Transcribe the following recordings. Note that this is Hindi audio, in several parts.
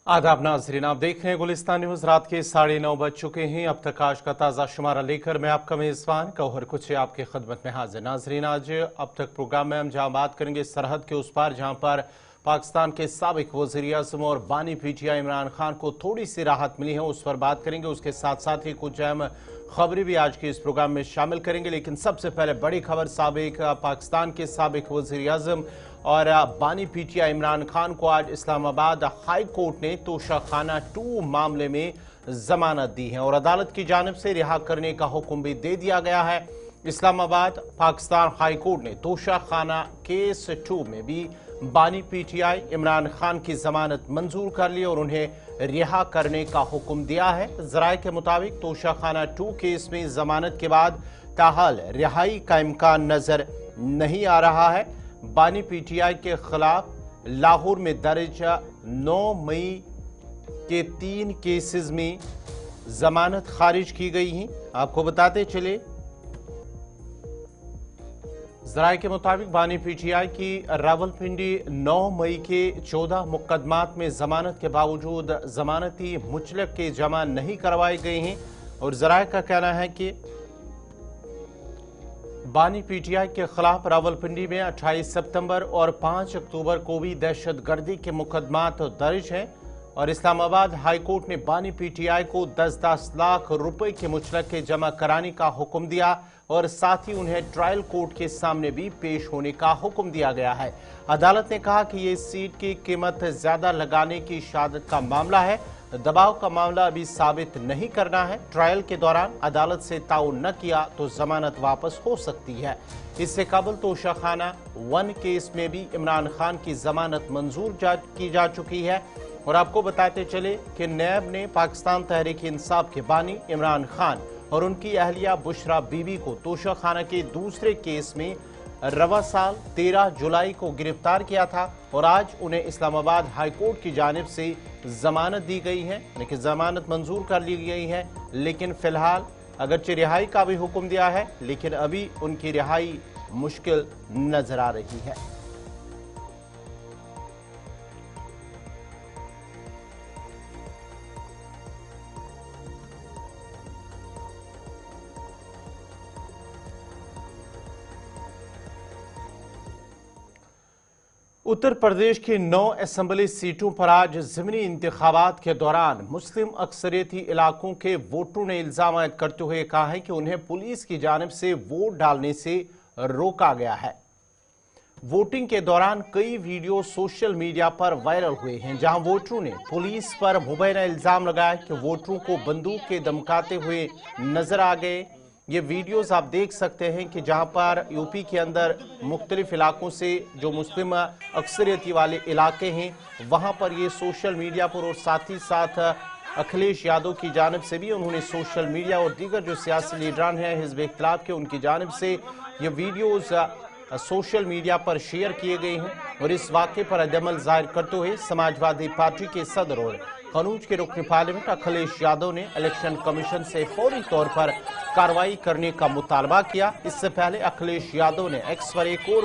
आदाब नाज़रीन, आप देख रहे हैं गुलिस्तान न्यूज। रात के 9:30 बज चुके हैं। अब तक आज का ताज़ा शुमारा लेकर मैं आपका मेज़बान गौहर कुछ आपकी खिदमत में हाजिर। नाज़रीन, आज अब तक प्रोग्राम में हम जहां बात करेंगे सरहद के उस पार, जहां पर पाकिस्तान के साबिक वज़ीर-ए-आज़म और बानी पीटीआई इमरान खान को थोड़ी सी राहत मिली है, उस पर बात करेंगे। उसके साथ साथ ही कुछ अहम खबरें भी आज के इस प्रोग्राम में शामिल करेंगे। लेकिन सबसे पहले बड़ी खबर, पाकिस्तान के साबिक वज़ीर-ए-आज़म और बानी पीटीआई इमरान खान को आज इस्लामाबाद हाई कोर्ट ने तोशाखाना 2 मामले में जमानत दी है और अदालत की जानिब से रिहा करने का हुक्म भी दे दिया गया है। इस्लामाबाद पाकिस्तान हाई कोर्ट ने तोशाखाना केस 2 में भी बानी पीटीआई इमरान खान की जमानत मंजूर कर ली और उन्हें रिहा करने का हुक्म दिया है। जराये के मुताबिक तोशाखाना 2 केस में जमानत के बाद ताहाल रिहाई का इम्कान नजर नहीं आ रहा है। बानी पीटीआई के खिलाफ लाहौर में दर्ज 9 मई के 3 केसेस में जमानत खारिज की गई है। आपको बताते चले, जराये के मुताबिक बानी पीटीआई की रावलपिंडी 9 मई के 14 मुकदमात में जमानत के बावजूद जमानती मुचलक के जमा नहीं करवाए गए हैं और जराये का कहना है कि बानी पीटीआई के खिलाफ रावलपिंडी में 28 सितंबर और 5 अक्टूबर को भी दहशतगर्दी के मुकदमात दर्ज हैं और इस्लामाबाद हाई कोर्ट ने बानी पीटीआई को 10-10 लाख रुपए के मुचलक के जमा कराने का हुक्म दिया और साथ ही उन्हें ट्रायल कोर्ट के सामने भी पेश होने का हुक्म दिया गया है। अदालत ने कहा कि ये सीट की कीमत ज्यादा लगाने की शहादत का मामला है, दबाव का मामला अभी साबित नहीं करना है। ट्रायल के दौरान अदालत से ताउन न किया तो जमानत वापस हो सकती है। इससे कबल तोशाखाना 1 केस में भी इमरान खान की जमानत मंजूर की जा चुकी है और आपको बताते चले कि नैब ने पाकिस्तान तहरीक इंसाफ के बानी इमरान खान और उनकी अहलिया बुशरा बीबी को तोशाखाना के दूसरे केस में रवा साल 13 जुलाई को गिरफ्तार किया था और आज उन्हें इस्लामाबाद हाई कोर्ट की जानिब से जमानत दी गई है, लेकिन जमानत मंजूर कर ली गई है। लेकिन फिलहाल अगरचे रिहाई का भी हुक्म दिया है, लेकिन अभी उनकी रिहाई मुश्किल नजर आ रही है। उत्तर प्रदेश की 9 असम्बली सीटों पर आज ज़िमनी इंतखाबात के दौरान मुस्लिम अक्सरियती इलाकों के वोटरों ने इल्जाम आयद करते हुए कहा है कि उन्हें पुलिस की जानिब से वोट डालने से रोका गया है। वोटिंग के दौरान कई वीडियो सोशल मीडिया पर वायरल हुए हैं, जहां वोटरों ने पुलिस पर मुबैना इल्जाम लगाया कि वोटरों को बंदूक के धमकाते हुए नजर आ गए। ये वीडियोस आप देख सकते हैं कि जहां पर यूपी के अंदर मुख्तलिफ इलाकों से जो मुस्लिम अक्सरियती वाले इलाके हैं, वहां पर ये सोशल मीडिया पर और साथ ही साथ अखिलेश यादव की जानिब से भी उन्होंने सोशल मीडिया और दीगर जो सियासी लीडरान हैं हिज़्ब इख्तिलाफ के, उनकी जानिब से ये वीडियोस सोशल मीडिया पर शेयर किए गए हैं और इस वाक़े पर अदमल जाहिर करते हुए समाजवादी पार्टी के सदर और कनूज के रुकन पार्लियामेंट अखिलेश यादव ने इलेक्शन कमीशन से फौरी तौर पर कार्रवाई करने का मुतालबा किया। इससे पहले अखिलेश यादव ने एक्स पर एक और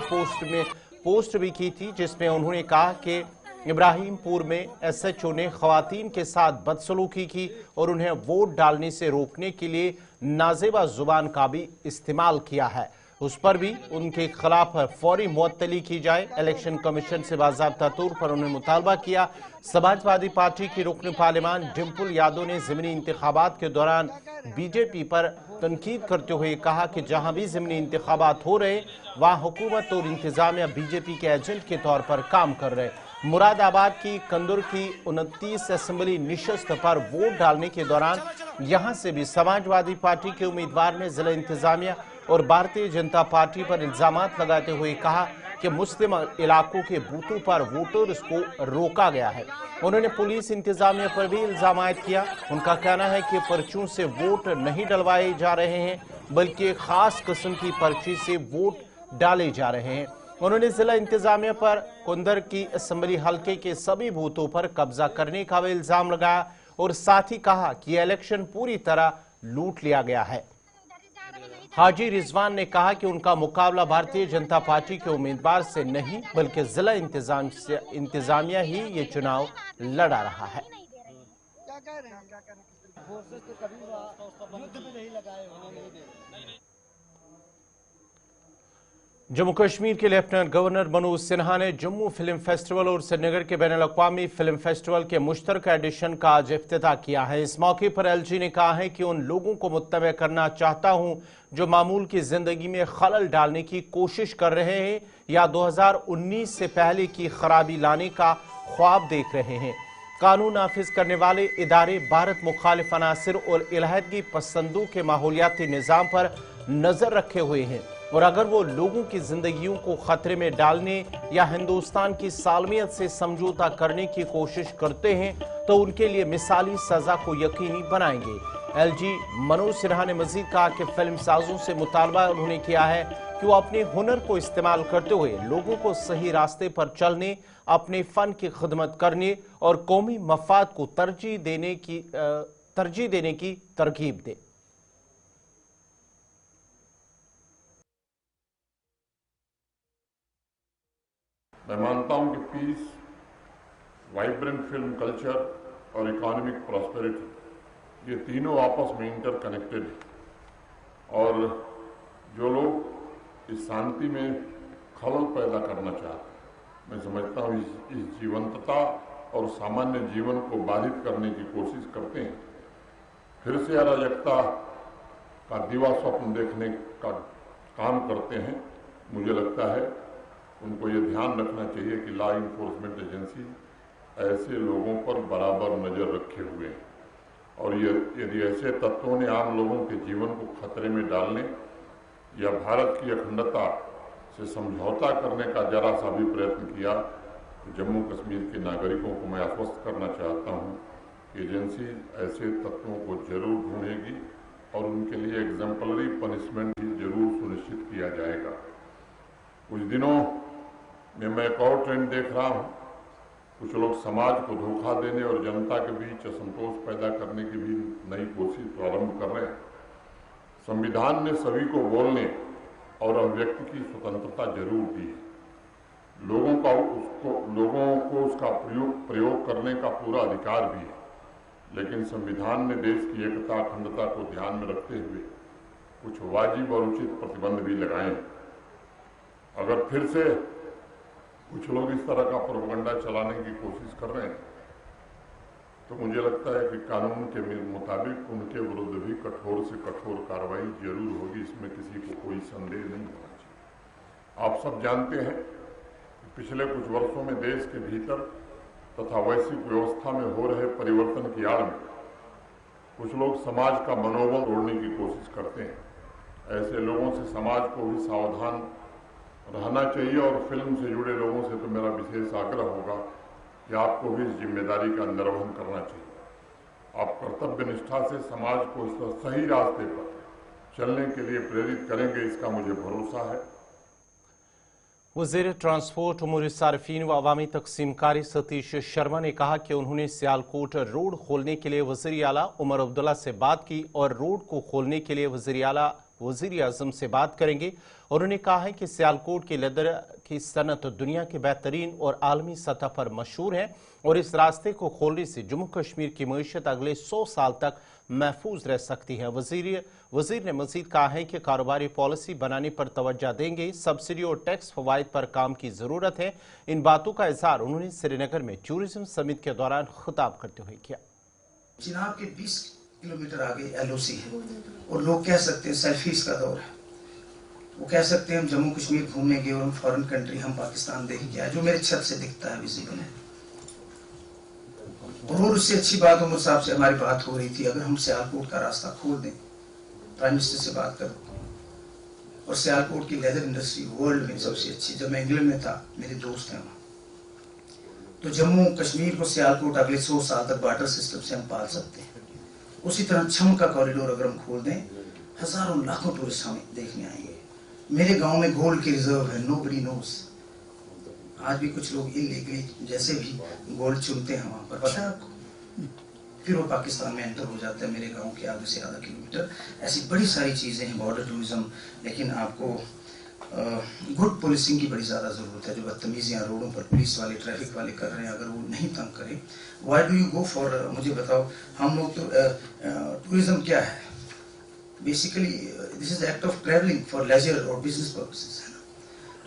पोस्ट भी की थी, जिसमें उन्होंने कहा कि इब्राहिमपुर में एसएचओ ने खवातीन के साथ बदसलूकी की और उन्हें वोट डालने से रोकने के लिए नाजेबा जुबान का भी इस्तेमाल किया है। उस पर भी उनके खिलाफ फौरी मुअत्तली की जाए। इलेक्शन कमीशन से बाज़ाब्ता तौर पर उन्होंने मुतालबा किया। समाजवादी पार्टी की रुकन पार्लियामान डिम्पल यादव ने ज़िमनी इंतखाबात के दौरान बीजेपी पर तनकीद करते हुए कहा कि जहां भी ज़िमनी इंतखाबात हो रहे वहां हुकूमत और इंतजामिया बीजेपी के एजेंट के तौर पर काम कर रहे। मुरादाबाद की कंदुर की 29 असम्बली निशस्त पर वोट डालने के दौरान यहां से भी समाजवादी पार्टी के उम्मीदवार ने जिला इंतजामिया और भारतीय जनता पार्टी पर इल्जामात लगाते हुए कहा कि मुस्लिम इलाकों के बूथों पर वोटर्स को रोका गया है। उन्होंने पुलिस इंतजामिया पर भी इल्जाम आयद किया। उनका कहना है कि पर्चियों से वोट नहीं डलवाए जा रहे हैं, बल्कि एक खास किस्म की पर्ची से वोट डाले जा रहे हैं। उन्होंने जिला इंतजामिया पर कुंदर की असम्बली हल्के के सभी बूथों पर कब्जा करने का भी इल्जाम लगाया और साथ ही कहा कि इलेक्शन पूरी तरह लूट लिया गया है। हाजी रिजवान ने कहा कि उनका मुकाबला भारतीय जनता पार्टी के उम्मीदवार से नहीं बल्कि जिला इंतजामिया ही ये चुनाव लड़ा रहा है। जम्मू कश्मीर के लेफ्टिनेंट गवर्नर मनोज सिन्हा ने जम्मू फिल्म फेस्टिवल और श्रीनगर के बैनुल-अक़वामी फिल्म फेस्टिवल के मुश्तरका एडिशन का आज इफ्तिताह किया है। इस मौके पर एलजी ने कहा है कि उन लोगों को मुत्तबा करना चाहता हूं जो मामूल की जिंदगी में खलल डालने की कोशिश कर रहे हैं या 2019 से पहले की खराबी लाने का ख्वाब देख रहे हैं। कानून नाफिज करने वाले इदारे भारत मुखालिफ अनासिर और इलाहदगी पसंदों के माहौलियाती निज़ाम पर नजर रखे हुए हैं और अगर वो लोगों की जिंदगियों को खतरे में डालने या हिंदुस्तान की सालमियत से समझौता करने की कोशिश करते हैं तो उनके लिए मिसाली सजा को यकीनी बनाएंगे। एलजी मनोज सिन्हा ने मजीद कहा कि फिल्म साजों से मुतालबा उन्होंने किया है कि वो अपने हुनर को इस्तेमाल करते हुए लोगों को सही रास्ते पर चलने, अपने फन की खिदमत करने और कौमी मफाद को तरजीह देने की तरगीब दे। मैं मानता हूं कि पीस, वाइब्रेंट फिल्म कल्चर और इकोनॉमिक प्रॉस्पेरिटी ये तीनों आपस में इंटरकनेक्टेड है और जो लोग इस शांति में खलल पैदा करना चाहते हैं, मैं समझता हूं इस जीवंतता और सामान्य जीवन को बाधित करने की कोशिश करते हैं। फिर से अराजकता का दीवा स्वप्न देखने का काम करते हैं। मुझे लगता है उनको ये ध्यान रखना चाहिए कि लॉ इन्फोर्समेंट एजेंसी ऐसे लोगों पर बराबर नजर रखे हुए हैं और यदि ऐसे तत्वों ने आम लोगों के जीवन को खतरे में डालने या भारत की अखंडता से समझौता करने का जरा सा भी प्रयत्न किया तो जम्मू कश्मीर के नागरिकों को मैं आश्वस्त करना चाहता हूं कि एजेंसी ऐसे तत्वों को जरूर ढूंढेगी और उनके लिए एग्जाम्पलरी पनिशमेंट भी जरूर सुनिश्चित किया जाएगा। कुछ दिनों में मैं एक और ट्रेंड देख रहा हूं, कुछ लोग समाज को धोखा देने और जनता के बीच असंतोष पैदा करने की भी नई कोशिश प्रारंभ कर रहे हैं। संविधान ने सभी को बोलने और अभिव्यक्ति की स्वतंत्रता जरूर दी है। लोगों को उसका प्रयोग करने का पूरा अधिकार भी है, लेकिन संविधान ने देश की एकता अखंडता को ध्यान में रखते हुए कुछ वाजिब और उचित प्रतिबंध भी लगाए हैं। अगर फिर से कुछ लोग इस तरह का प्रोपेगेंडा चलाने की कोशिश कर रहे हैं तो मुझे लगता है कि कानून के मुताबिक उनके विरुद्ध भी कठोर से कठोर कार्रवाई जरूर होगी, इसमें किसी को कोई संदेह नहीं होना चाहिए। आप सब जानते हैं कि पिछले कुछ वर्षों में देश के भीतर तथा वैश्विक व्यवस्था में हो रहे परिवर्तन की आड़ में कुछ लोग समाज का मनोबल तोड़ने की कोशिश करते हैं। ऐसे लोगों से समाज को भी सावधान रहना चाहिए और फिल्म से जुड़े लोगों से तो मेरा विशेष आग्रह होगा कि आपको भी इस जिम्मेदारी का निर्वहन करना चाहिए। आप कर्तव्य निष्ठा से समाज को इस सही रास्ते पर चलने के लिए प्रेरित करेंगे, इसका मुझे भरोसा है। वज़ीर ट्रांसपोर्ट, उमूर सारिफीन व अवामी तकसीमकारी सतीश शर्मा ने कहा कि उन्होंने सियालकोट रोड खोलने के लिए वज़ीर आला उमर अब्दुल्ला से बात की और रोड को खोलने के लिए वज़ीर आला वज़ीर आज़म से बात करेंगे। उन्होंने कहा है कि सियालकोट की लेदर की सनत दुनिया के बेहतरीन और आलमी सतह पर मशहूर है और इस रास्ते को खोलने से जम्मू कश्मीर की मईशत अगले 100 साल तक महफूज रह सकती है। वज़ीर ने मजीद कहा है कि कारोबारी पॉलिसी बनाने पर तवज्जो देंगे, सब्सिडी और टैक्स फवाइद पर काम की ज़रूरत है। इन बातों का इज़हार उन्होंने श्रीनगर में टूरिज्म समिट के दौरान खिताब करते हुए किया। चिनाब के 20 किलोमीटर आगे एलओसी है और लोग कह सकते हैं सेल्फीज का दौर है, वो कह सकते हैं हम जम्मू कश्मीर घूमने गए और हम फॉरेन कंट्री, हम पाकिस्तान देख के आए, जो मेरे छत से दिखता है विजिबल है। और उससे अच्छी बात उमर साहब से हमारी बात हो रही थी, अगर हम सियालकोट का रास्ता खोल दें, प्राइम मिनिस्टर से बात करो, और सियालकोट की लेदर इंडस्ट्री वर्ल्ड में सबसे अच्छी, जब मैं इंग्लैंड में था मेरे दोस्त हैं वहाँ, तो जम्मू कश्मीर को सियालकोट अगले 100 साल तक वाटर सिस्टम से हम पाल सकते हैं। उसी तरह छम का कॉरिडोर अगर हम खोल दें, हजारों लाखों टूरिस्ट हमें देखने आएंगे। मेरे गांव में गोल्ड की रिजर्व है, नोबडी नोस। आज भी कुछ लोग इलीगली जैसे भी गोल्ड चुनते हैं वहां पर, पता है आपको? फिर वो पाकिस्तान में एंटर हो जाता है मेरे गांव के आगे से आधा किलोमीटर। ऐसी बड़ी सारी चीज़ें हैं, बॉर्डर टूरिज्म। लेकिन आपको गुड पुलिसिंग की बड़ी ज़्यादा ज़रूरत है। जो बदतमीजियाँ रोडों पर पुलिस वाले ट्रैफिक वाले कर रहे हैं, अगर वो नहीं तंग करें, why do you go for, मुझे बताओ, हम लोग तो टूरिज्म क्या है basically, this is act of travelling for leisure और बिजनेस पर्पसेस, है ना।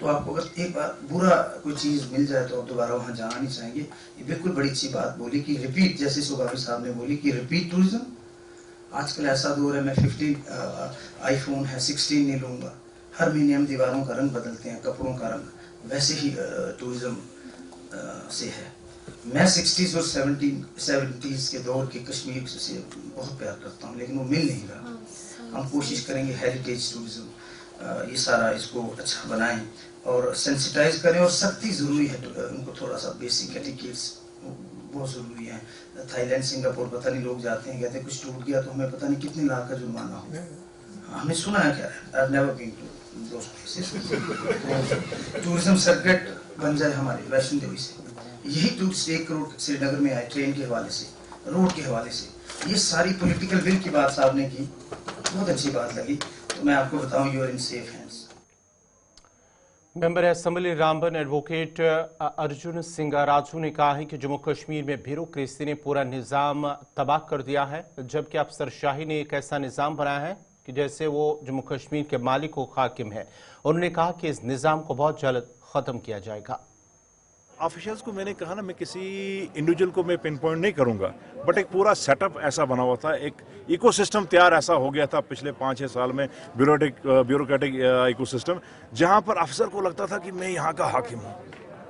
तो आपको अगर एक बार बुरा कोई चीज़ मिल जाए तो आप दोबारा वहाँ जाना नहीं चाहेंगे। ये बिल्कुल बड़ी अच्छी बात बोली कि रिपीट, जैसे सुगामी साहब ने बोली कि रिपीट टूरिज्म। आजकल ऐसा दौर है, मैं 15 आईफोन है 16 नहीं लूँगा। हर महीने हम दीवारों का रंग बदलते हैं, कपड़ों का रंग, वैसे ही टूरिज्म से है। मैं 60s और 70s के दौर के कश्मीर से बहुत प्यार करता हूँ, लेकिन वो मिल नहीं रहा। हम कोशिश करेंगे हेरिटेज टूरिज्म ये सारा इसको अच्छा बनाएं और सेंसिटाइज करें, और सख्ती ज़रूरी है। उनको थोड़ा सा बेसिक एटिकेट्स बहुत ज़रूरी है। थाईलैंड, सिंगापुर, पता नहीं लोग जाते हैं, कहते हैं कुछ टूट गया तो हमें पता नहीं कितने लाख का जुर्माना हो। हमने सुना है क्या, I've never been to those places। Tourism circuit बन जाए हमारे वैष्णो देवी से, यही टूरिस्ट 1 करोड़ श्रीनगर में आए ट्रेन के हवाले से, रोड के हवाले से। ये सारी पॉलिटिकल विल की बात साहब ने की, बहुत अच्छी बात लगी। तो मैं आपको बताऊं, you are in safe hands. Member assembly Ramban advocate Arjun Singh Raju ने कहा है कि जम्मू कश्मीर में ब्यूरोक्रेसी ने पूरा निज़ाम तबाह कर दिया है, जबकि अफसरशाही ने एक ऐसा निज़ाम बनाया है कि जैसे वो जम्मू कश्मीर के मालिक व हाकिम है। उन्होंने कहा कि इस निज़ाम को बहुत जल्द ख़त्म किया जाएगा। ऑफिशियल्स को मैंने कहा ना, मैं किसी इंडिविजुअल को मैं पिन पॉइंट नहीं करूंगा, बट एक पूरा सेटअप ऐसा बना हुआ था, एक इकोसिस्टम तैयार ऐसा हो गया था पिछले 5-6 साल में, ब्यूरोक्रेटिक इकोसिस्टम, जहां पर अफसर को लगता था कि मैं यहाँ का हाकिम हूँ।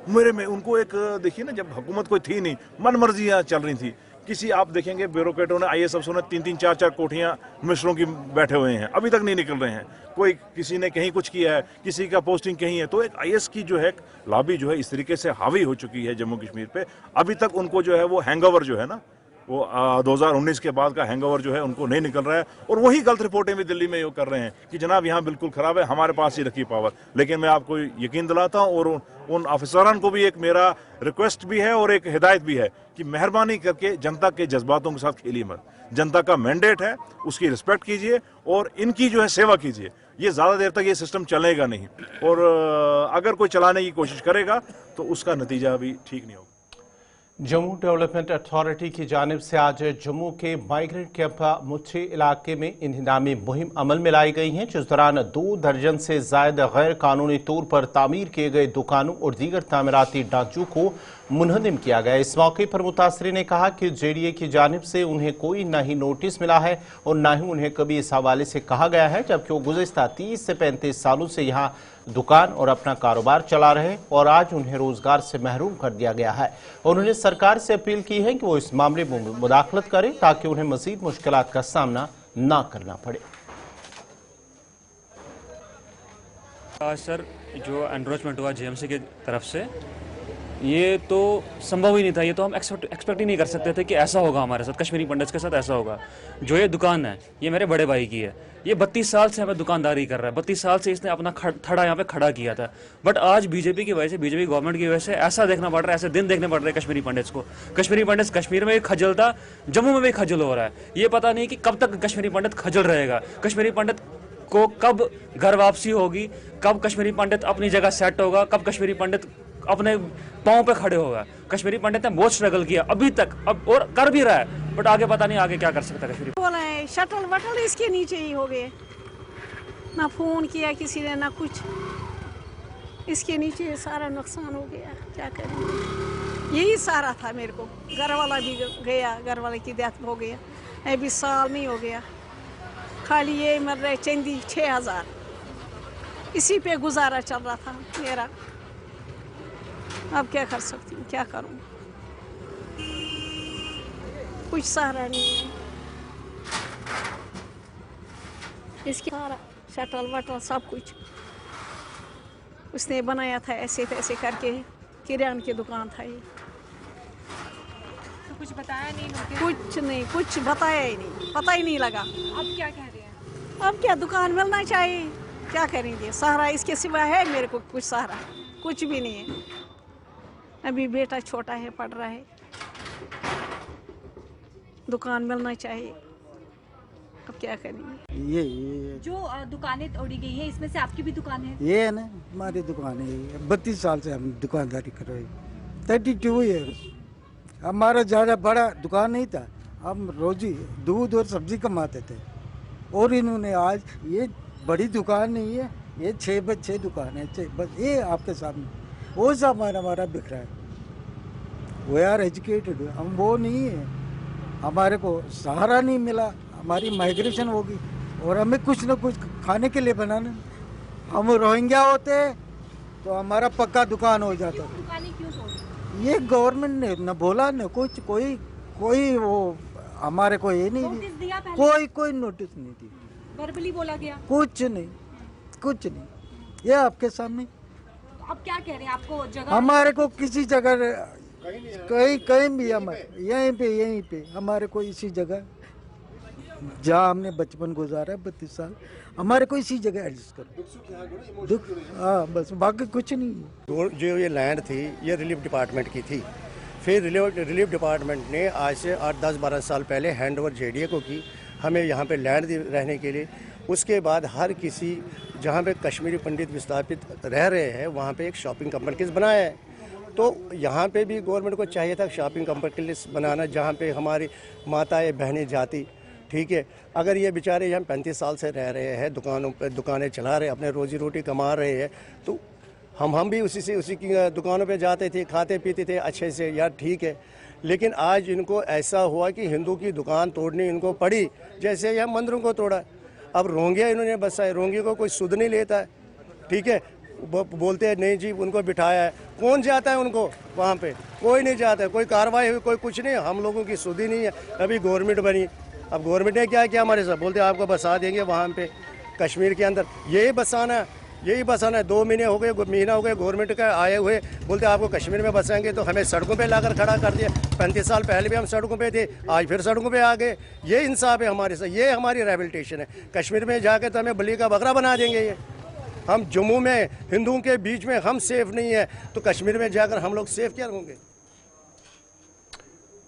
मेरे में उनको एक, देखिए ना, जब हुकूमत कोई थी नहीं, मन मर्जियाँ चल रही थी। किसी आप देखेंगे ब्यूरोक्रेटों ने, IAS अफसरों ने 3-3, 4-4 कोठियाँ मिनिस्टरों की बैठे हुए हैं, अभी तक नहीं निकल रहे हैं। कोई किसी ने कहीं कुछ किया है, किसी का पोस्टिंग कहीं है, तो एक IAS की जो है लॉबी जो है इस तरीके से हावी हो चुकी है जम्मू कश्मीर पे। अभी तक उनको जो है वो हैंगओवर जो है ना, वो 2019 के बाद का हैंगओवर जो है उनको नहीं निकल रहा है। और वही गलत रिपोर्टें भी दिल्ली में ये कर रहे हैं कि जनाब यहाँ बिल्कुल ख़राब है, हमारे पास ही रखी पावर। लेकिन मैं आपको यकीन दिलाता हूँ, और उन अफसरान को भी एक मेरा रिक्वेस्ट भी है और एक हिदायत भी है कि मेहरबानी करके जनता के जज्बातों के साथ खेलिए मत। जनता का मैंडेट है, उसकी रिस्पेक्ट कीजिए और इनकी जो है सेवा कीजिए। ये ज़्यादा देर तक ये सिस्टम चलेगा नहीं, और अगर कोई चलाने की कोशिश करेगा तो उसका नतीजा भी ठीक नहीं होगा। जम्मू डेवलपमेंट अथॉरिटी की जानिब से आज जम्मू के माइग्रेंट कैंप मुच्छी इलाके में इंहदामी मुहिम अमल में लाई गई हैं, जिस दौरान 2 दर्जन से ज्यादा गैर कानूनी तौर पर तामीर किए गए दुकानों और दीगर तामीराती ढांचों को मुनहदिम किया गया। इस मौके पर मुतासरी ने कहा कि JDA की जानिब से उन्हें कोई न ही नोटिस मिला है और न ही उन्हें कभी इस हवाले से कहा गया है, जबकि वो गुज़िश्ता 30 से 35 सालों से यहाँ दुकान और अपना कारोबार चला रहे और आज उन्हें रोजगार से महरूम कर दिया गया है। उन्होंने सरकार से अपील की है कि वो इस मामले में मुदाखलत करे ताकि उन्हें मजीद मुश्किलात का सामना ना करना पड़े। सर, जो एनरोचमेंट हुआ JMC की तरफ से, ये तो संभव ही नहीं था। ये तो हम एक्सपेक्ट ही नहीं कर सकते थे कि ऐसा होगा हमारे साथ, कश्मीरी पंडित्स के साथ ऐसा होगा। जो ये दुकान है, ये मेरे बड़े भाई की है। ये 32 साल से हमें दुकानदारी कर रहा है, 32 साल से इसने अपना थड़ा यहाँ पे खड़ा किया था। बट आज बीजेपी की वजह से, बीजेपी गवर्नमेंट की वजह से ऐसा देखना पड़ रहा है, ऐसे दिन देखने पड़ रहे हैं कश्मीरी पंडित्स को। कश्मीरी पंडित कश्मीर में भी खजल था, जम्मू में भी खजल हो रहा है। ये पता नहीं कि कब तक कश्मीरी पंडित खजल रहेगा, कश्मीरी पंडित को कब घर वापसी होगी, कब कश्मीरी पंडित अपनी जगह सेट होगा, कब कश्मीरी पंडित अपने पाँव पे खड़े होगा। कश्मीरी पंडित ने बहुत स्ट्रगल किया अभी तक, अब और कर भी रहा है, बट आगे पता नहीं आगे क्या कर सकता है कश्मीरी। बोला है शटल वटल इसके नीचे ही हो गए, ना फोन किया किसी ने ना कुछ, इसके नीचे सारा नुकसान हो गया। क्या करें, यही सारा था मेरे को। घर वाला भी गया, घर वाले की डेथ हो गया, अभी साल नहीं हो गया। खाली ये मर रहे चंदी 6000, इसी पे गुजारा चल रहा था मेरा। अब क्या कर सकती हूँ, क्या करूँ, कुछ सहारा नहीं है। इसकी सारा शटल वटल सब कुछ उसने बनाया था, ऐसे तैसे करके। किरान की दुकान था ये। तो कुछ बताया नहीं? कुछ नहीं, कुछ बताया ही नहीं, पता ही नहीं लगा। अब क्या कह रहे हैं? अब क्या, दुकान मिलना चाहिए, क्या करेंगे। सहारा इसके सिवा है मेरे को कुछ सहारा? कुछ भी नहीं है। अभी बेटा छोटा है, पढ़ रहा है। दुकान मिलना चाहिए। अब क्या करेंगे? ये जो दुकानें तोड़ी गई हैं, इसमें से आपकी भी दुकान है? ये है ना, हमारी दुकान है। 32 साल से हम दुकानदारी कर रहे हैं। 32 ईयर्स। हमारा ज़्यादा बड़ा दुकान नहीं था, हम रोजी दूध और सब्जी कमाते थे। और इन्होंने आज ये बड़ी दुकान नहीं है, ये 6 बाय 6 दुकान है, 6 बस ये आपके सामने। वो सब हमारा बिक रहा है। वो यार एजुकेटेड, हम वो नहीं है, हमारे को सहारा नहीं मिला, हमारी माइग्रेशन होगी और हमें कुछ न कुछ खाने के लिए बनाना। हम रोहिंग्या होते तो हमारा पक्का दुकान हो जाता। दुकानें क्यों तोड़ी? ये गवर्नमेंट ने न बोला न कुछ, कोई वो हमारे को ये नहीं नोटिस दिया पहले? कोई नोटिस नहीं दी, वर्बली बोला गया? कुछ नहीं। ये आपके सामने। तो अब क्या कह रहे हैं? आपको जगह हमारे को किसी जगह कहीं भी हमारे यहीं पे हमारे को इसी जगह जहाँ हमने बचपन गुजारा है 32 साल, हमारे को इसी जगह एडजस्ट करो। दुख हाँ बस, बाकी कुछ नहीं। जो ये लैंड थी ये रिलीफ डिपार्टमेंट की थी। फिर रिलीफ डिपार्टमेंट ने आज से 8-10-12 साल पहले हैंड ओवर JDA को की हमें यहाँ पे लैंड रहने के लिए। उसके बाद हर किसी जहाँ पे कश्मीरी पंडित विस्थापित रह रहे हैं वहाँ पे एक शॉपिंग कॉम्प्लेक्स बनाया है। तो यहाँ पे भी गवर्नमेंट को चाहिए था शॉपिंग कॉम्प्लेक्स बनाना जहाँ पे हमारी माताएं बहनें जाती। ठीक है, अगर ये बेचारे यहाँ 35 साल से रह रहे हैं, दुकानें चला रहे हैं, अपने रोजी रोटी कमा रहे हैं, तो हम भी उसी की दुकानों पे जाते थे, खाते पीते थे अच्छे से, यार ठीक है। लेकिन आज इनको ऐसा हुआ कि हिंदू की दुकान तोड़नी इनको पड़ी, जैसे यहाँ मंदिरों को तोड़ा। अब रोंगिया इन्होंने बसाए, रोंगियों को कोई सुध नहीं लेता है। ठीक है, बोलते हैं नहीं जी उनको बिठाया है, कौन जाता है उनको वहाँ पे? कोई नहीं जाता है, कोई कार्रवाई हुई, कोई कुछ नहीं। हम लोगों की सुध ही नहीं है। अभी गवर्नमेंट बनी, अब गवर्नमेंट ने क्या किया हमारे साथ, बोलते आपको बसा देंगे वहाँ पे कश्मीर के अंदर। यही बसाना है। 2 महीने हो गए गवर्नमेंट का आए हुए, बोलते आपको कश्मीर में बसाएंगे, तो हमें सड़कों पे लाकर खड़ा कर दिया। 35 साल पहले भी हम सड़कों पे थे, आज फिर सड़कों पे आ गए। ये इंसाफ है हमारे साथ, ये हमारी रिहैबिलिटेशन है। कश्मीर में जाकर तो हमें बलि का बकरा बना देंगे। ये हम जम्मू में हिंदुओं के बीच में हम सेफ नहीं है, तो कश्मीर में जाकर हम लोग सेफ क्या होंगे?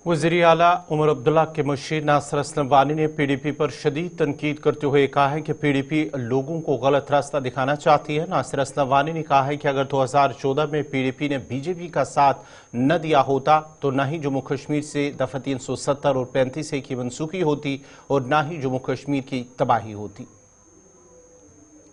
वज़ीर आला उमर अब्दुल्ला के मुशीर नासिर असलम वानी ने PDP पर शदीद तनकीद करते हुए कहा है कि PDP लोगों को गलत रास्ता दिखाना चाहती है। नासिर असलम वानी ने कहा है कि अगर 2014 में PDP ने BJP का साथ न दिया होता तो न ही जम्मू कश्मीर से दफ़ा 370 और 35A की मनसूखी होती और न ही जम्मू कश्मीर की तबाही होती।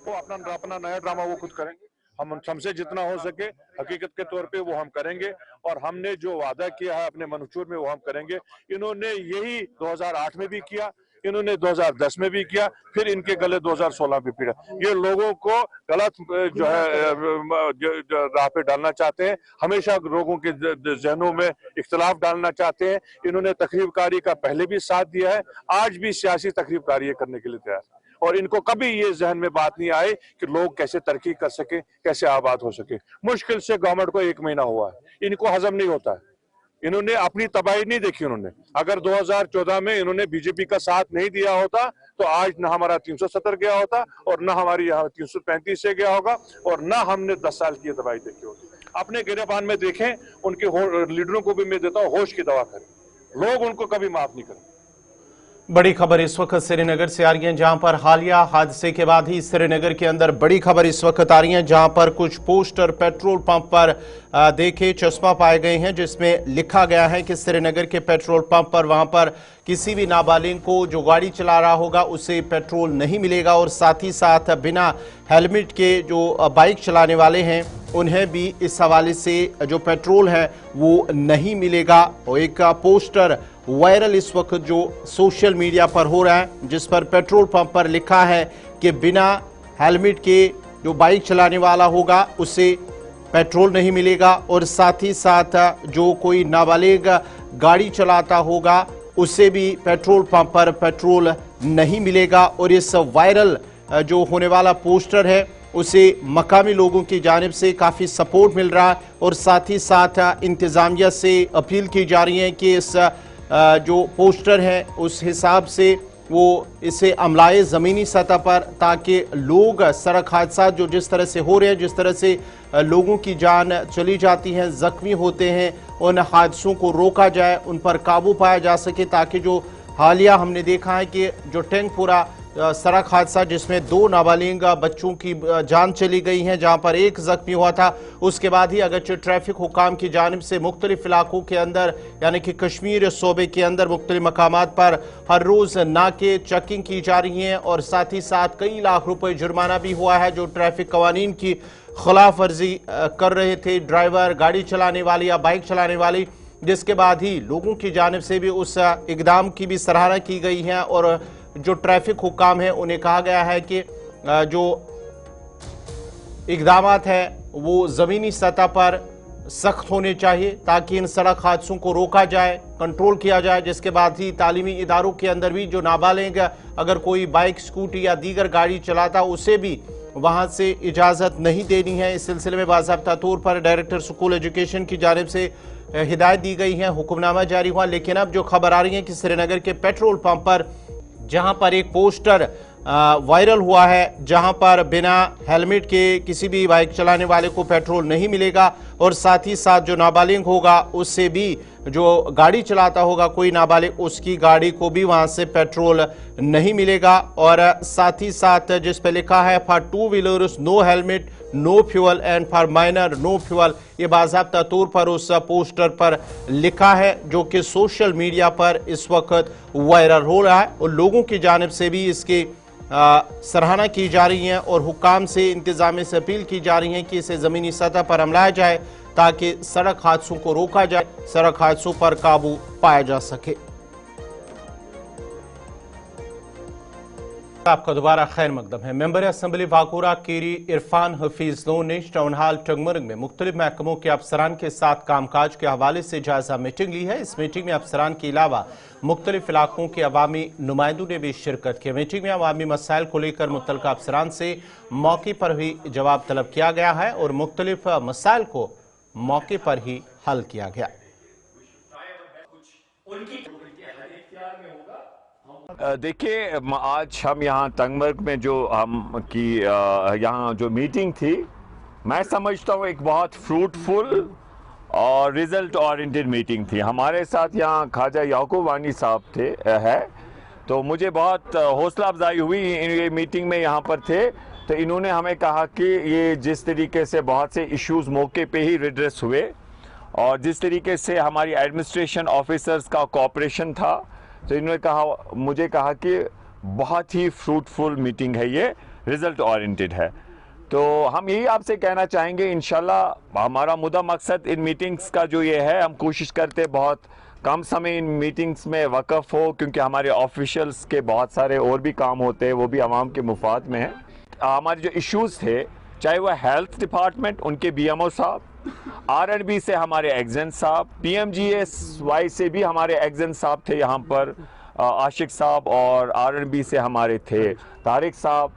वो अपना नया ड्रामा वो खुद करेंगे। हमसे जितना हो सके हकीकत के तौर पे वो हम करेंगे, और हमने जो वादा किया है अपने मनशूर में वो हम करेंगे। इन्होंने यही 2008 में भी किया, इन्होंने 2010 में भी किया, फिर इनके गले 2016 में पीड़ा। ये लोगों को गलत जो है राह पे डालना चाहते हैं, हमेशा लोगों के जहनों में इख्तिलाफ डालना चाहते हैं। इन्होंने तकरीबकारी का पहले भी साथ दिया है, आज भी सियासी तकरीबकारी करने के लिए तैयार है। और इनको कभी ये जहन में बात नहीं आई कि लोग कैसे तरक्की कर सके, कैसे आबाद हो सके। मुश्किल से गवर्नमेंट को 1 महीना हुआ है, इनको हजम नहीं होता है। इन्होंने अपनी तबाही नहीं देखी। उन्होंने अगर 2014 में इन्होंने BJP का साथ नहीं दिया होता तो आज न हमारा 370 गया होता और न हमारी यहाँ 335 से गया होगा, और न हमने 10 साल की तबाही देखी होती। अपने गिरेबान में देखें, उनके लीडरों को भी मैं देता हूँ होश की दवा करें, लोग उनको कभी माफ नहीं करें। बड़ी खबर इस वक्त श्रीनगर से आ रही है, जहां पर हालिया हादसे के बाद ही श्रीनगर के अंदर बड़ी खबर इस वक्त आ रही है, जहां पर कुछ पोस्टर पेट्रोल पंप पर देखे चश्मा पाए गए हैं, जिसमें लिखा गया है कि श्रीनगर के पेट्रोल पंप पर वहां पर किसी भी नाबालिग को जो गाड़ी चला रहा होगा उसे पेट्रोल नहीं मिलेगा, और साथ ही साथ बिना हेलमेट के जो बाइक चलाने वाले हैं उन्हें भी इस हवाले से जो पेट्रोल है वो नहीं मिलेगा। और एक पोस्टर वायरल इस वक्त जो सोशल मीडिया पर हो रहा है, जिस पर पेट्रोल पंप पर लिखा है कि बिना हेलमेट के जो बाइक चलाने वाला होगा उसे पेट्रोल नहीं मिलेगा, और साथ ही साथ जो कोई नाबालिग गाड़ी चलाता होगा उसे भी पेट्रोल पंप पर पेट्रोल नहीं मिलेगा। और इस वायरल जो होने वाला पोस्टर है उसे मकामी लोगों की जानिब से काफ़ी सपोर्ट मिल रहा है, और साथ ही साथ इंतज़ामिया से अपील की जा रही है कि इस जो पोस्टर है उस हिसाब से वो इसे अमलाए ज़मीनी सतह पर, ताकि लोग सड़क हादसा जो जिस तरह से हो रहे हैं, जिस तरह से लोगों की जान चली जाती है, ज़ख्मी होते हैं, उन हादसों को रोका जाए, उन पर काबू पाया जा सके, ताकि जो हालिया हमने देखा है कि जो टैंकपुरा सड़क हादसा जिसमें 2 नाबालिग बच्चों की जान चली गई है, जहां पर 1 जख्मी हुआ था, उसके बाद ही अगरचे ट्रैफिक हुकाम की जानिब से मुख्तलिफ इलाकों के अंदर यानी कि कश्मीर सूबे के अंदर मुख्तलिफ मकामात पर हर रोज नाके चेकिंग की जा रही है और साथ ही साथ कई लाख रुपए जुर्माना भी हुआ है जो ट्रैफिक कवानीन की खिलाफ वर्जी कर रहे थे ड्राइवर, गाड़ी चलाने वाले या बाइक चलाने वाली, जिसके बाद ही लोगों की जानिब से भी उस इकदाम की भी सराहना की गई है और जो ट्रैफिक हुकाम है उन्हें कहा गया है कि जो इकदामात है वो ज़मीनी सतह पर सख्त होने चाहिए ताकि इन सड़क हादसों को रोका जाए, कंट्रोल किया जाए। जिसके बाद ही तालीमी इदारों के अंदर भी जो नाबालिग अगर कोई बाइक, स्कूटी या दीगर गाड़ी चलाता उसे भी वहां से इजाज़त नहीं देनी है। इस सिलसिले में बाज़ाब्ता तौर पर डायरेक्टर स्कूल एजुकेशन की जानिब से हिदायत दी गई है, हुक्मनामा जारी हुआ। लेकिन अब जो खबर आ रही है कि श्रीनगर के पेट्रोल पंप पर जहां पर एक पोस्टर वायरल हुआ है जहां पर बिना हेलमेट के किसी भी बाइक चलाने वाले को पेट्रोल नहीं मिलेगा और साथ ही साथ जो नाबालिग होगा उससे भी जो गाड़ी चलाता होगा कोई नाबालिग उसकी गाड़ी को भी वहां से पेट्रोल नहीं मिलेगा। और साथ ही साथ जिस पे लिखा है for 2 wheelers no helmet no fuel and for minor no fuel, ये बाज़ाब्ता तौर पर उस पोस्टर पर लिखा है जो कि सोशल मीडिया पर इस वक्त वायरल हो रहा है और लोगों की जानिब से भी इसकी सराहना की जा रही है और हुकाम से इंतजाम से अपील की जा रही है कि इसे ज़मीनी सतह पर अमलाया जाए ताकि सड़क हादसों को रोका जाए, सड़क हादसों पर काबू पाया जा सके। आपका दोबारा खैर मकदम है। मेंबर असम्बली वाकुरा कीरी इरफान हफीज लोन ने टाउन हाल टंगमर्ग में मुख्तलिफ महकमों के अफसरान के साथ कामकाज के हवाले से जायजा मीटिंग ली है। इस मीटिंग में अफसरान के अलावा मुख्तलिफ इलाकों के अवामी नुमाइंदों ने भी शिरकत की। मीटिंग में अवामी मसाइल को लेकर मुतल्लिका अफसरान से मौके पर ही जवाब तलब किया गया है और मुख्तलिफ मसाइल को मौके पर ही हल किया गया। देखिए, आज हम यहाँ तंगमर्ग में जो हम की यहाँ जो मीटिंग थी, मैं समझता हूँ एक बहुत फ्रूटफुल और रिजल्ट ओरिएंटेड मीटिंग थी। हमारे साथ यहाँ ख्वाजा याकूब वानी साहब थे तो मुझे बहुत हौसला अफजाई हुई। ये मीटिंग में यहाँ पर थे तो इन्होंने हमें कहा कि ये जिस तरीके से बहुत से इश्यूज़ मौके पे ही रिड्रेस हुए और जिस तरीके से हमारी एडमिनिस्ट्रेशन ऑफिसर्स का कोऑपरेशन था, तो इन्होंने मुझे कहा कि बहुत ही फ्रूटफुल मीटिंग है, ये रिज़ल्ट ओरिएंटेड है। तो हम यही आपसे कहना चाहेंगे, इंशाल्लाह हमारा मुद्दा मकसद इन मीटिंग्स का जो ये है, हम कोशिश करते बहुत कम समय इन मीटिंग्स में वक़फ़ हो क्योंकि हमारे ऑफिशियल्स के बहुत सारे और भी काम होते हैं, वो भी आवाम के मुफाद में है। हमारे जो इश्यूज़ थे, चाहे वह हेल्थ डिपार्टमेंट, उनके BMO साहब, R&B से हमारे एग्जेंट साहब, PMGSY से भी हमारे एग्जेंट साहब थे यहाँ पर, आशिक साहब, और R&B से हमारे थे तारिक साहब,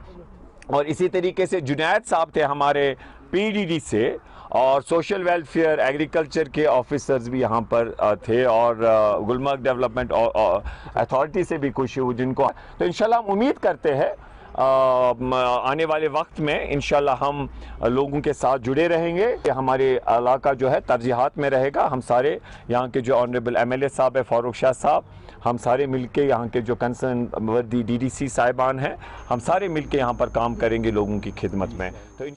और इसी तरीके से जुनैद साहब थे हमारे PDD से, और सोशल वेलफेयर एग्रीकल्चर के ऑफिसर्स भी यहाँ पर थे, और गुलमर्ग डेवलपमेंट अथॉरिटी से भी कुछ जिनको, तो इंशाल्लाह हम उम्मीद करते हैं आने वाले वक्त में इंशाल्लाह हम लोगों के साथ जुड़े रहेंगे। हमारे इलाका जो है तरजीहात में रहेगा। हम सारे यहाँ के जो ऑनरेबल MLA साहब है फारूक शाह साहब, हम सारे मिलके यहाँ के जो कंसर्न वर्दी DDC साहिबान हैं, हम सारे मिलके यहाँ पर काम करेंगे लोगों की खिदमत में। तो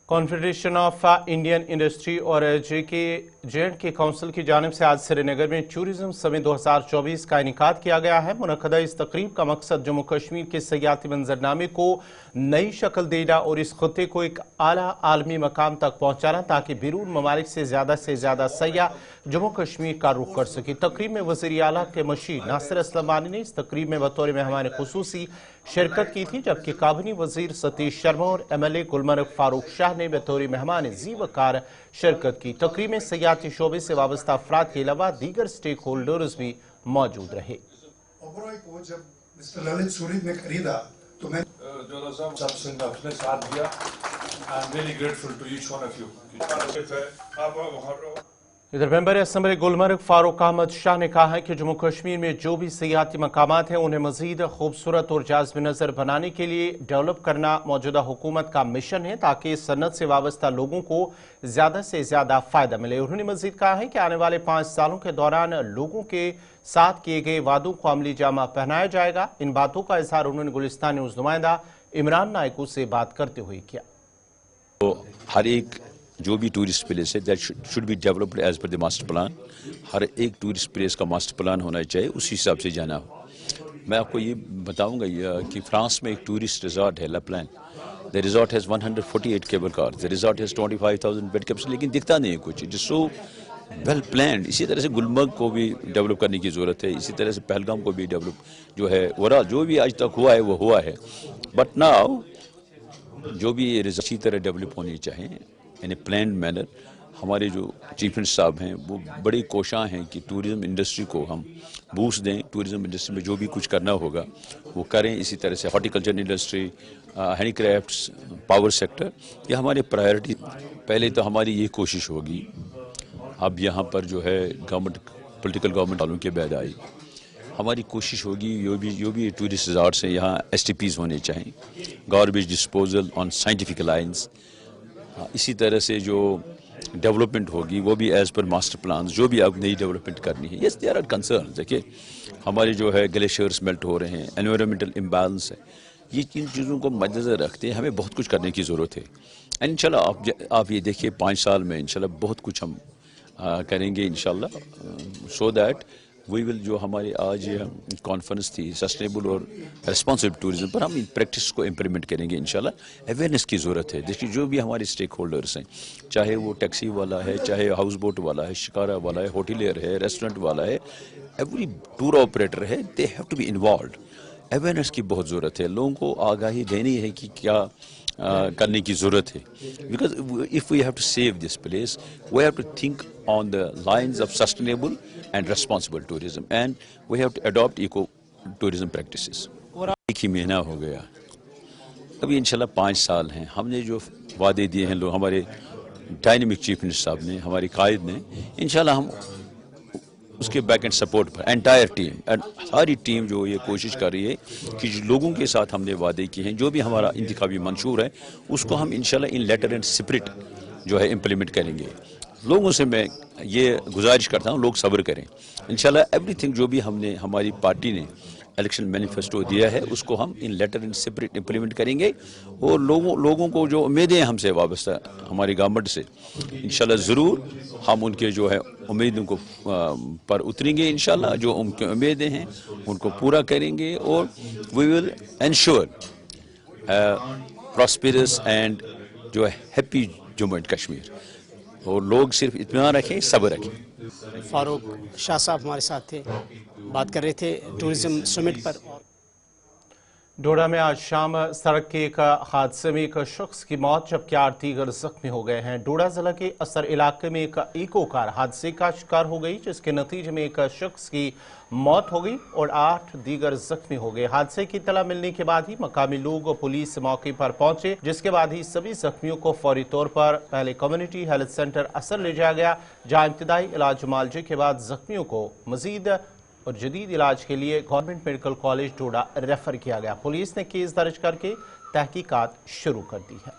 कॉन्फेडरेशन ऑफ इंडियन इंडस्ट्री और JK काउंसिल की जानिब से आज श्रीनगर में टूरिज्म समिट 2024 का इनेकाद किया गया है। मुनक़दा इस तकरीब का मकसद जम्मू कश्मीर के सयाती मंजरनामे को नई शक्ल देना और इस खत्ते को एक आला आलमी मकाम तक पहुँचाना ताकि बैरून ममालिक से ज़्यादा सयाह जम्मू कश्मीर का रुख कर सके। तकरीब में वज़ीर आला के मशीर नासिर असलमानी ने इस तकरीब में बतौर मेहमान खुसूसी शिरकत की थी, जबकि काबिनी वजीर सतीश शर्मा और MLA गुलमर्ग फारूक शाह ने बतौर मेहमान ज़ीवकार शिरकत की। तकरीब में सयाती शोबे से वाबस्ता अफराद के अलावा दीगर स्टेक होल्डर्स भी मौजूद रहे। जब मिस्टर ललित सूरी ने खरीदा तो मैं अपने साथ दिया। I am really grateful to each one of you. इधर मेंबर असम्बली गुलमर्ग फारूक अहमद शाह ने कहा है कि जम्मू कश्मीर में जो भी सियाती मकामात हैं उन्हें मजीद खूबसूरत और जाज़ब नज़र बनाने के लिए डेवलप करना मौजूदा हुकूमत का मिशन है ताकि सनत से वाबस्ता लोगों को ज़्यादा से ज़्यादा फ़ायदा मिले। उन्होंने मजीद कहा है कि आने वाले 5 सालों के दौरान लोगों के साथ किए गए वादों को अमली जामा पहनाया जाएगा। इन बातों का इजहार उन्होंने गुलिस्तान न्यूज़ नुमाइंदा इमरान नायकू से बात करते हुए किया। तो हर एक जो भी टूरिस्ट प्लेस है that should be developed as per the master plan. हर एक टूरिस्ट प्लेस का मास्टर प्लान होना चाहिए, उसी हिसाब से जाना हो। मैं आपको ये बताऊंगा कि फ्रांस में एक टूरिस्ट रिजॉर्ट है La Plagne. The resort has 148 cable car, the resort has 25,000 bed capacity, लेकिन दिखता नहीं है कुछ। It is so well planned. इसी तरह से गुलमर्ग को भी डेवलप करने की ज़रूरत है, इसी तरह से पहलगाम को भी डेवलप जो है ओवरऑल जो भी आज तक हुआ है वो हुआ है। बट नाउ जो भी ये अच्छी तरह डेवलप होनी चाहिए इन ए प्लान्ड मैनर। हमारे जो चीफ मिनिस्टर साहब हैं वो बड़े कोशां हैं कि टूरिज़्म इंडस्ट्री को हम बूस्ट दें। टूरिज़्म इंडस्ट्री में जो भी कुछ करना होगा वो करें। इसी तरह से horticulture industry, handicrafts, power sector, ये हमारे प्रायोरिटी। पहले तो हमारी ये कोशिश होगी, अब यहाँ पर जो है गवर्नमेंट पॉलिटिकल गवर्नमेंट वालों के बाद आई, हमारी कोशिश होगी जो भी टूरिस्ट रिजॉर्ट्स हैं यहाँ STPs होने चाहिए, garbage disposal on scientific lines. इसी तरह से जो डेवलपमेंट होगी वो भी एज पर मास्टर प्लान, जो भी अब नई डेवलपमेंट करनी है। Yes there are concern. देखिए हमारे जो है ग्लेशियर्स मेल्ट हो रहे हैं, एनवायरमेंटल इम्बैलेंस है, ये इन चीज़ों को मद्देनजर रखते हैं हमें बहुत कुछ करने की ज़रूरत है। एंड इंशाल्लाह आप ये देखिए 5 साल में इंशाल्लाह बहुत कुछ हम करेंगे इंशाल्लाह, सो दैट वी विल। जो हमारी आज कॉन्फ्रेंस थी सस्टेनेबल और रिस्पॉन्सिबल टूरिज्म पर, हम इन प्रैक्टिस को इम्प्लीमेंट करेंगे इंशाल्लाह। अवेयरनेस की ज़रूरत है। देखिए जो भी हमारे स्टेक होल्डर्स हैं, चाहे वो टैक्सी वाला है, चाहे हाउस बोट वाला है, शिकारा वाला है, होटलियर है, रेस्टोरेंट वाला है, एवरी टूर ऑपरेटर है, they have to be involve. Awareness की बहुत ज़रूरत है, लोगों को आगाही देनी है कि क्या करने की ज़रूरत है। Because if we have to save this place we have to think on the lines of sustainable and responsible tourism and we have to adopt eco tourism practices. एक ही महीना हो गया, अभी इंशाल्लाह 5 साल हैं। हमने जो वादे दिए हैं लोग, हमारे डायनेमिक चीफ मिनिस्टर साहब ने, हमारे कायद ने, इंशाल्लाह हम उसके बैक एंड सपोर्ट पर एंटायर टीम एंड सारी टीम जो ये कोशिश कर रही है कि लोगों के साथ हमने वादे किए हैं, जो भी हमारा इंतखाबी मंशूर है उसको हम इंशाल्लाह इन लेटर एंड स्पिरिट जो है इम्प्लीमेंट करेंगे। लोगों से मैं ये गुजारिश करता हूँ लोग सब्र करें। इंशाल्लाह एवरीथिंग जो भी हमने हमारी पार्टी ने इलेक्शन मैनिफेस्टो दिया है उसको हम इन लेटर एंड स्पिरिट इम्प्लीमेंट करेंगे और लोगों को जो उम्मीदें हमसे वाबस्ता हमारी गवर्नमेंट से, इंशाल्लाह ज़रूर हम उनके जो है उम्मीदों को पर उतरेंगे। इंशाल्लाह जो उनकी उम्मीदें हैं उनको पूरा करेंगे और we will ensure prosperous and जो है हैप्पी जम्मू एंड कश्मीर। और लोग सिर्फ इत्मीनान रखें, सब्र रखें। फारूक शाह साहब हमारे साथ थे, बात कर रहे थे टूरिज्म समिट पर। डोडा में आज शाम सड़क के एक हादसे में एक शख्स की मौत जबकि 8 दीगर जख्मी हो गए हैं। डोडा जिला के असर इलाके में एक इको कार हादसे का शिकार हो गई जिसके नतीजे में एक शख्स की मौत हो गई और 8 दीगर जख्मी हो गए। हादसे की इत्तला मिलने के बाद ही मकामी लोग और पुलिस मौके पर पहुंचे, जिसके बाद ही सभी जख्मियों को फौरी तौर पर पहले कम्युनिटी हेल्थ सेंटर असर ले जाया गया, जहां इब्तदाई इलाज मुआलजे के बाद जख्मियों को मजीद और जदीद इलाज के लिए गवर्नमेंट मेडिकल कॉलेज डोडा रेफर किया गया। पुलिस ने केस दर्ज करके तहकीकात शुरू कर दी है।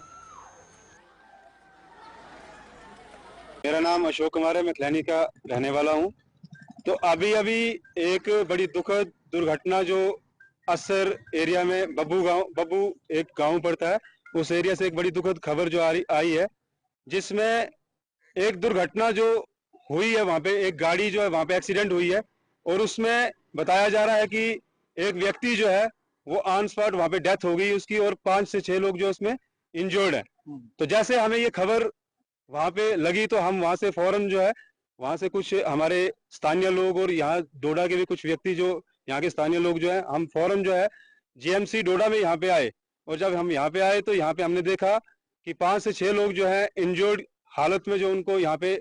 मेरा नाम अशोक कुमार है, मैं खलैनी का रहने वाला हूं। तो अभी एक बड़ी दुखद दुर्घटना जो असर एरिया में बब्बू एक गांव पड़ता है, उस एरिया से एक बड़ी दुखद खबर जो आई है, जिसमें एक दुर्घटना जो हुई है, वहां पे एक गाड़ी जो है वहां पे एक्सीडेंट हुई है और उसमें बताया जा रहा है कि एक व्यक्ति जो है वो ऑन स्पॉट वहां पे डेथ हो गई उसकी और 5 से 6 लोग जो उसमें इंजर्ड है। तो जैसे हमें ये खबर वहां पे लगी तो हम वहां से फौरन जो है वहां से कुछ हमारे स्थानीय लोग और यहाँ डोडा के भी कुछ व्यक्ति जो यहाँ के स्थानीय लोग जो है, हम फौरन जो है GMC डोडा में यहाँ पे आए। और जब हम यहाँ पे आए तो यहाँ पे हमने देखा कि 5 से 6 लोग जो है इंजर्ड हालत में जो उनको यहाँ पे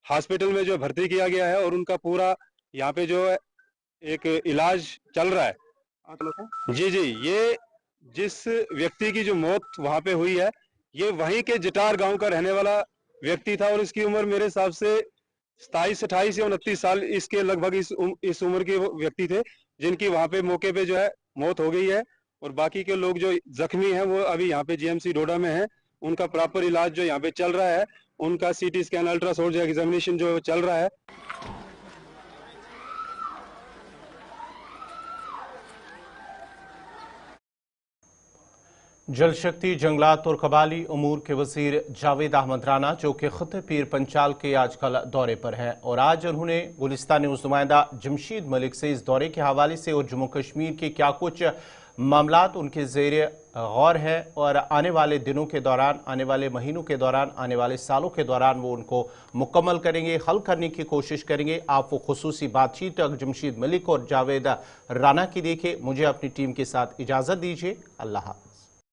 हॉस्पिटल में जो भर्ती किया गया है और उनका पूरा यहाँ पे जो है एक इलाज चल रहा है। जी, ये जिस व्यक्ति की जो मौत वहां पे हुई है ये वहीं के जटार गांव का रहने वाला व्यक्ति था और इसकी उम्र मेरे हिसाब से 27, 28 या 29 साल इसके लगभग इस उम्र के व्यक्ति थे, जिनकी वहां पे मौके पे जो है मौत हो गई है। और बाकी के लोग जो जख्मी हैं वो अभी यहाँ पे जीएमसी डोडा में हैं। उनका प्रॉपर इलाज जो यहाँ पे चल रहा है, उनका सीटी स्कैन, अल्ट्रासाउंड एग्जामिनेशन जो चल रहा है। जल शक्ति, जंगलात और कबाली उमूर के वजीर जावेद अहमद राना, जो कि ख़ुद पीर पंचाल के आजकल दौरे पर हैं, और आज उन्होंने गुलिस्तान न्यूज़ नुमाइंदा जमशीद मलिक से इस दौरे के हवाले से और जम्मू कश्मीर के क्या कुछ मामलात उनके ज़ेरे गौर है और आने वाले दिनों के दौरान, आने वाले महीनों के दौरान, आने वाले सालों के दौरान वो उनको मुकम्मल करेंगे, हल करने की कोशिश करेंगे। आप वो खुसूसी बातचीत जमशीद मलिक और जावेद राना की देखें। मुझे अपनी टीम के साथ इजाज़त दीजिए। अल्लाह।